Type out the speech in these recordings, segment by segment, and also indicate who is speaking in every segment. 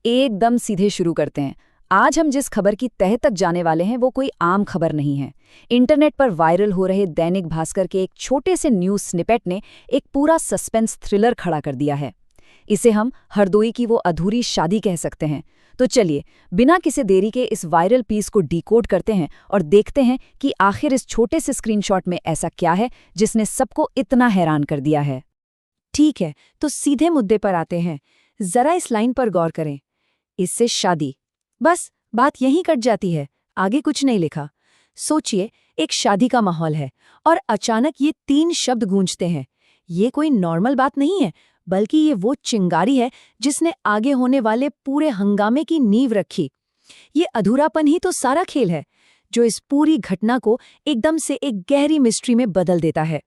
Speaker 1: एकदम सीधे शुरू करते हैं। आज हम जिस खबर की तह तक जाने वाले हैं वो कोई आम खबर नहीं है। इंटरनेट पर वायरल हो रहे दैनिक भास्कर के एक छोटे से न्यूज़ स्निपेट ने एक पूरा सस्पेंस थ्रिलर खड़ा कर दिया है। इसे हम हरदोई की वो अधूरी शादी कह सकते हैं। तो चलिए, बिना किसी देरी के इस वायरल पीस को डिकोड करते हैं और देखते हैं कि आखिर इस छोटे से स्क्रीनशॉट में ऐसा क्या है जिसने सबको इतना हैरान कर दिया है।
Speaker 2: ठीक है, तो सीधे मुद्दे पर आते हैं। जरा इस लाइन पर गौर करें, इससे शादी, बस बात यहीं कट जाती है, आगे कुछ नहीं लिखा। सोचिए, एक शादी का माहौल है और अचानक ये 3 शब्द गूंजते हैं। ये कोई नॉर्मल बात नहीं है, बल्कि ये वो चिंगारी है जिसने आगे होने वाले पूरे हंगामे की नींव रखी। ये अधूरापन ही तो सारा खेल है, जो इस पूरी घटना को एकदम से एक गहरी मिस्ट्री में बदल देता है।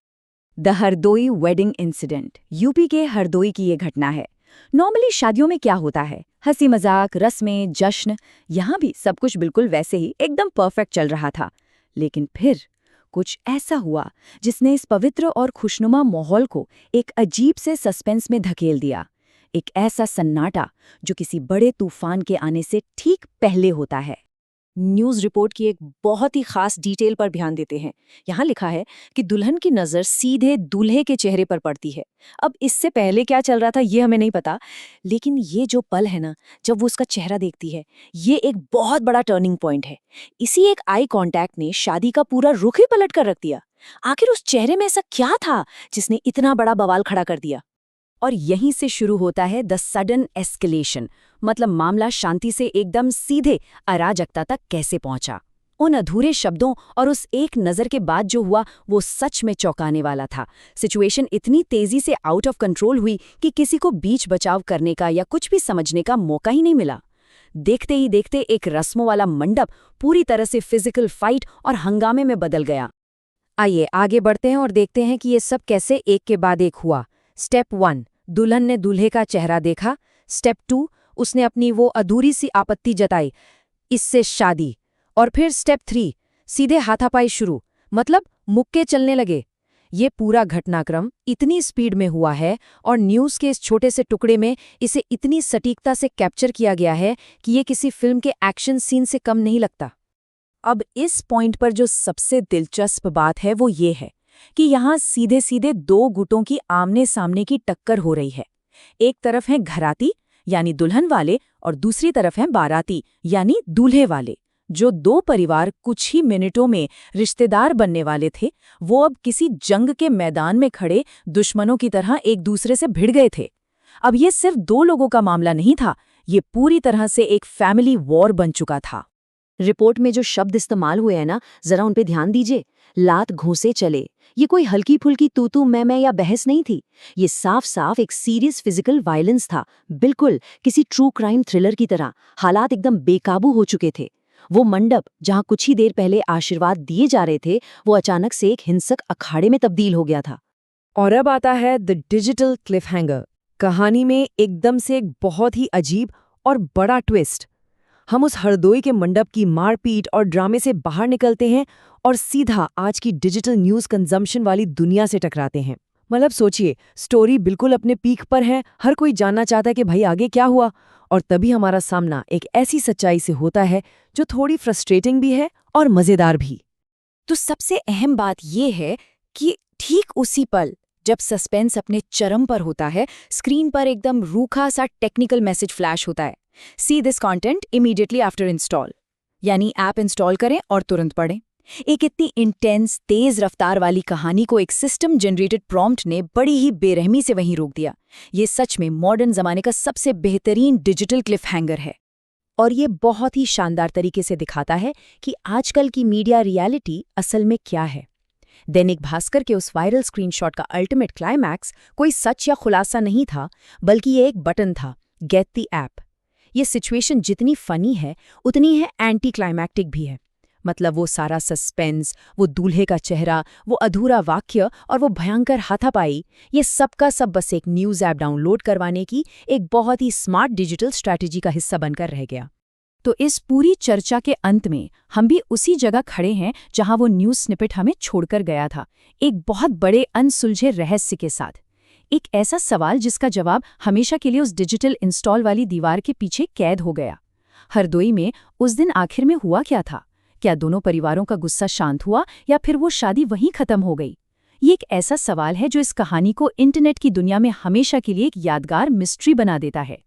Speaker 1: The Hardoi wedding incident, UP के हरदोई की ये घटना है। नॉर्मली शादियों में क्या होता है, हंसी मजाक, रस्में, जश्न। यहाँ भी सब कुछ बिल्कुल वैसे ही एकदम परफेक्ट चल रहा था। लेकिन फिर कुछ ऐसा हुआ जिसने इस पवित्र और खुशनुमा माहौल को एक अजीब से सस्पेंस में धकेल दिया। एक ऐसा सन्नाटा जो किसी बड़े तूफान के आने से ठीक पहले होता है।
Speaker 2: न्यूज़ रिपोर्ट की एक बहुत ही खास डिटेल पर ध्यान देते हैं। यहाँ लिखा है कि दुल्हन की नज़र सीधे दूल्हे के चेहरे पर पड़ती है। अब इससे पहले क्या चल रहा था ये हमें नहीं पता, लेकिन ये जो पल है ना, जब वो उसका चेहरा देखती है, ये एक बहुत बड़ा टर्निंग पॉइंट है। इसी एक आई कांटेक्ट ने शादी का पूरा रुख ही पलट कर रख दिया। आखिर उस चेहरे में ऐसा क्या था जिसने इतना बड़ा बवाल खड़ा कर दिया?
Speaker 1: और यहीं से शुरू होता है द सडन एस्केलेशन, मतलब मामला शांति से एकदम सीधे अराजकता तक कैसे पहुंचा। उन अधूरे शब्दों और उस एक नज़र के बाद जो हुआ वो सच में चौंकाने वाला था। सिचुएशन इतनी तेजी से आउट ऑफ कंट्रोल हुई कि किसी को बीच बचाव करने का या कुछ भी समझने का मौका ही नहीं मिला। देखते ही देखते एक रस्मों वाला मंडप पूरी तरह से फिजिकल फाइट और हंगामे में बदल गया।
Speaker 2: आइए आगे बढ़ते हैं और देखते हैं कि ये सब कैसे एक के बाद एक हुआ। स्टेप 1, दुल्हन ने दूल्हे का चेहरा देखा। स्टेप 2, उसने अपनी वो अधूरी सी आपत्ति जताई, इससे शादी। और फिर स्टेप 3, सीधे हाथापाई शुरू, मतलब मुक्के चलने लगे। ये पूरा घटनाक्रम इतनी स्पीड में हुआ है और न्यूज़ के इस छोटे से टुकड़े में इसे इतनी सटीकता से कैप्चर किया गया है कि ये किसी फिल्म के एक्शन सीन से कम नहीं लगता। अब इस पॉइंट पर जो सबसे दिलचस्प बात है वो ये है कि यहाँ सीधे सीधे 2 गुटों की आमने सामने की टक्कर हो रही है। एक तरफ हैं घराती यानी दुल्हन वाले और दूसरी तरफ हैं बाराती यानी दूल्हे वाले। जो 2 परिवार कुछ ही मिनटों में रिश्तेदार बनने वाले थे, वो अब किसी जंग के मैदान में खड़े दुश्मनों की तरह एक दूसरे से भिड़ गए थे। अब ये सिर्फ 2 लोगों का मामला नहीं था, ये पूरी तरह से एक फैमिली वॉर बन चुका था। रिपोर्ट में जो शब्द इस्तेमाल हुए हैं ना, जरा उन पे ध्यान दीजिए। लात घोंसे चले, ये कोई हल्की फुल्की तू मैं या बहस नहीं थी। ये साफ साफ एक सीरियस फिजिकल वायलेंस था, बिल्कुल किसी ट्रू क्राइम थ्रिलर की तरह। हालात एकदम बेकाबू हो चुके थे। वो मंडप जहां कुछ ही देर पहले आशीर्वाद दिए जा रहे थे, वो अचानक से एक हिंसक अखाड़े में तब्दील हो गया था।
Speaker 3: और अब आता है द डिजिटल क्लिफहैंगर। कहानी में एकदम से एक बहुत ही अजीब और बड़ा ट्विस्ट। हम उस हरदोई के मंडप की मारपीट और ड्रामे से बाहर निकलते हैं और सीधा आज की डिजिटल न्यूज़ कंजम्पशन वाली दुनिया से टकराते हैं। मतलब सोचिए, स्टोरी बिल्कुल अपने पीक पर है, हर कोई जानना चाहता है कि भाई आगे क्या हुआ, और तभी हमारा सामना एक ऐसी सच्चाई से होता है जो थोड़ी फ्रस्ट्रेटिंग भी है और मज़ेदार भी।
Speaker 2: तो सबसे अहम बात यह है कि ठीक उसी पल जब सस्पेंस अपने चरम पर होता है, स्क्रीन पर एकदम रूखा सा टेक्निकल मैसेज फ्लैश होता है, see this content immediately after install. यानी ऐप इंस्टॉल करें और तुरंत पढ़ें। एक इतनी इंटेंस, तेज रफ्तार वाली कहानी को एक सिस्टम जनरेटेड प्रॉम्प्ट ने बड़ी ही बेरहमी से वहीं रोक दिया। ये सच में मॉडर्न जमाने का सबसे बेहतरीन डिजिटल क्लिफहैंगर है। और ये बहुत ही शानदार तरीके से दिखाता है कि आजकल की मीडिया रियलिटी असल में क्या है। दैनिक भास्कर के उस वायरल स्क्रीनशॉट का अल्टीमेट क्लाइमैक्स कोई सच या खुलासा नहीं था, बल्कि ये एक बटन था, गेट द ऐप। ये सिचुएशन जितनी फनी है उतनी है एंटी क्लाइमैक्टिक भी है। मतलब वो सारा सस्पेंस, वो दूल्हे का चेहरा, वो अधूरा वाक्य और वो भयंकर हाथापाई, ये सब का सब बस एक न्यूज़ ऐप डाउनलोड करवाने की एक बहुत ही स्मार्ट डिजिटल स्ट्रैटेजी का हिस्सा बनकर रह गया। तो इस पूरी चर्चा के अंत में हम भी उसी जगह खड़े हैं जहां वो न्यूज़ स्निपेट हमें छोड़कर गया था, एक बहुत बड़े अनसुलझे रहस्य के साथ।
Speaker 1: एक ऐसा सवाल जिसका जवाब हमेशा के लिए उस डिजिटल इंस्टॉल वाली दीवार के पीछे कैद हो गया। हरदोई में उस दिन आखिर में हुआ क्या था? क्या दोनों परिवारों का गुस्सा शांत हुआ या फिर वो शादी वहीं खत्म हो गई? ये एक ऐसा सवाल है जो इस कहानी को इंटरनेट की दुनिया में हमेशा के लिए एक यादगार मिस्ट्री बना देता है।